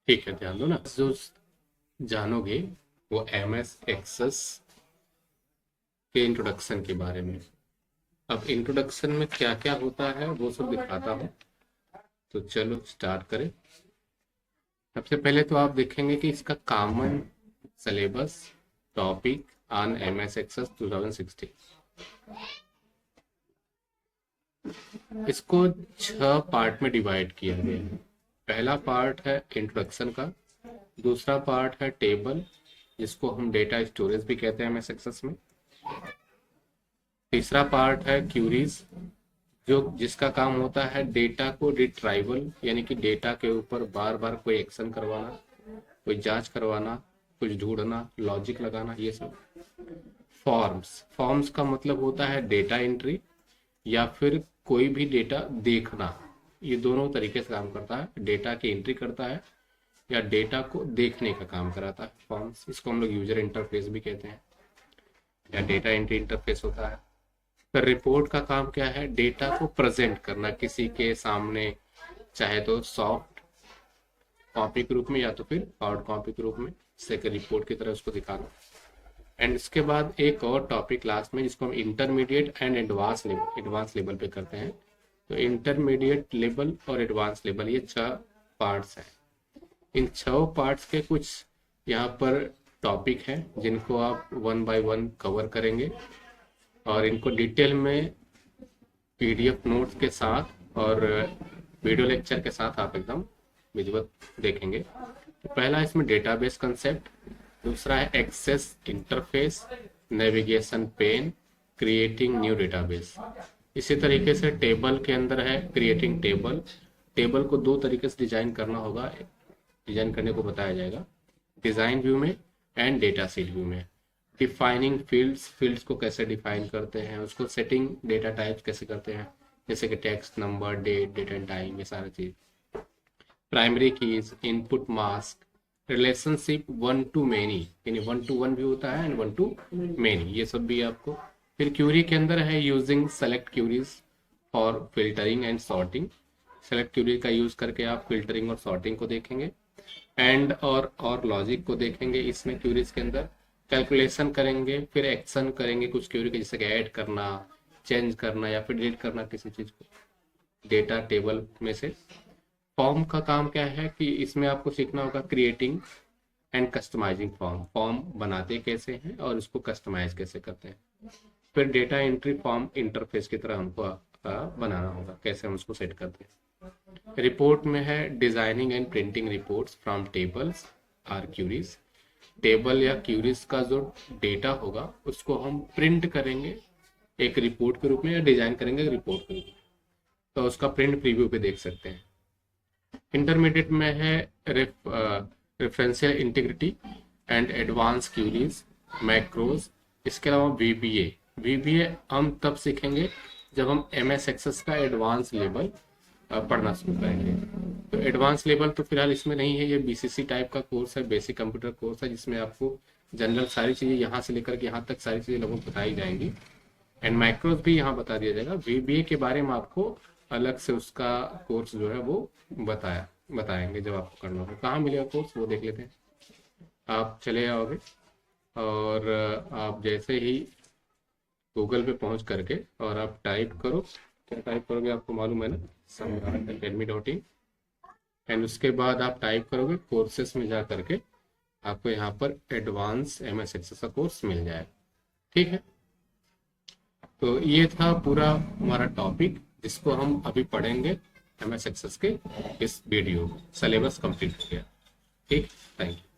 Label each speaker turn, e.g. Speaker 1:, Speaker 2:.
Speaker 1: ठीक है, ध्यान दो ना। जो जानोगे वो एमएस एक्सेस के इंट्रोडक्शन के बारे में। अब इंट्रोडक्शन में क्या क्या होता है वो सब दिखाता हूँ। तो चलो स्टार्ट करें। सबसे पहले तो आप देखेंगे कि इसका common syllabus topic on MS Access 2016। इसको 6 पार्ट में डिवाइड किया गया है। पहला पार्ट है इंट्रोडक्शन का, दूसरा पार्ट है टेबल जिसको हम डेटा स्टोरेज भी कहते हैं एमएस एक्सेस में, तीसरा पार्ट है क्यूरीज जो जिसका काम होता है डेटा को रिट्राइवल यानी कि डेटा के ऊपर बार बार कोई एक्शन करवाना, कोई जांच करवाना, कुछ ढूंढना, लॉजिक लगाना, ये सब। फॉर्म्स, फॉर्म्स का मतलब होता है डेटा एंट्री या फिर कोई भी डेटा देखना। ये दोनों तरीके से काम करता है, डेटा की एंट्री करता है या डेटा को देखने का काम कराता है फॉर्म्स। इसको हम लोग यूजर इंटरफेस भी कहते हैं या डेटा एंट्री इंटरफेस होता है। फिर रिपोर्ट का काम क्या है, डेटा को प्रेजेंट करना किसी के सामने, चाहे तो सॉफ्ट कॉपी के रूप में या तो फिर हार्ड कॉपी के रूप में, जैसे कि रिपोर्ट की तरह उसको दिखाना। एंड इसके बाद एक और टॉपिक लास्ट में जिसको हम इंटरमीडिएट एंड एडवांस लेवल पे करते हैं। तो इंटरमीडिएट लेवल और एडवांस लेवल ये 6 पार्ट्स हैं। इन 6 पार्ट्स के कुछ यहाँ पर टॉपिक हैं जिनको आप 1 बाय 1 कवर करेंगे और इनको डिटेल में पीडीएफ नोट्स के साथ और वीडियो लेक्चर के साथ आप एकदम विधिवत देखेंगे। तो पहला इसमें डेटाबेस कंसेप्ट, दूसरा है Access interface, navigation pane, creating new database. इसी तरीके से टेबल के अंदर है क्रिएटिंग टेबल। टेबल को 2 तरीके से डिजाइन करना होगा, डिजाइन करने को बताया जाएगा, डिजाइन व्यू में एंड डेटा सीट व्यू में। डिफाइनिंग फील्ड्स, फील्ड्स को कैसे डिफाइन करते हैं, उसको सेटिंग डेटा टाइप्स कैसे करते हैं, जैसे कि text, number, date and time, ये सारी चीज। Primary keys, input mask, relationship 1 to many यानी 1 to 1 भी होता है एंड 1 to many, ये सब भी आपको। फिर क्यूरी के अंदर है using select queries for filtering and sorting. Select query का यूज करके आप फिल्टरिंग और सॉर्टिंग को देखेंगे एंड और लॉजिक को देखेंगे। इसमें क्यूरीज के अंदर कैलकुलेशन करेंगे, फिर एक्शन करेंगे कुछ क्यूरी के, जैसे कि ऐड करना, चेंज करना या फिर डिलीट करना किसी चीज को डेटा टेबल में से। फॉर्म का काम क्या है कि इसमें आपको सीखना होगा creating and customising form, form बनाते कैसे हैं और उसको कस्टमाइज कैसे करते हैं। फिर डेटा एंट्री फॉर्म इंटरफेस की तरह हमको बनाना होगा, कैसे हम उसको सेट करते हैं। रिपोर्ट में है designing and printing reports from tables or queries. Table या क्यूरीज का जो डेटा होगा उसको हम प्रिंट करेंगे एक रिपोर्ट के रूप में या डिजाइन करेंगे रिपोर्ट के रूप में, तो उसका प्रिंट प्रीव्यू पे देख सकते हैं। इंटरमीडिएट में है referential integrity and advance queries, macros. इसके अलावा वीबीए हम तब सीखेंगे जब हम एमएस एक्सेस का एडवांस लेवल पढ़ना शुरू करेंगे। तो एडवांस लेवल तो फिलहाल इसमें नहीं है, ये बीसीसी टाइप का कोर्स है, बेसिक कंप्यूटर कोर्स है, जिसमें आपको जनरल सारी चीज़ें यहाँ से लेकर के यहाँ तक सारी चीज़ें लोगों को बताई जाएंगी एंड माइक्रोज भी यहाँ बता दिया जाएगा। वीबीए के बारे में आपको अलग से उसका कोर्स जो है वो बताएंगे जब आपको करना होगा। कहाँ मिलेगा कोर्स वो देख लेते हैं। आप चले आओगे और आप जैसे ही गूगल पे पहुंच करके और आप टाइप करो, क्या टाइप करोगे आपको मालूम है ना, samrat@academy.in, एंड उसके बाद आप टाइप करोगे कोर्सेस में जा करके आपको यहाँ पर एडवांस एमएस एक्सेस का कोर्स मिल जाएगा। ठीक है, तो ये था पूरा हमारा टॉपिक जिसको हम अभी पढ़ेंगे एमएस एक्सेस के इस वीडियो। सिलेबस कंप्लीट हो गया। ठीक, थैंक यू।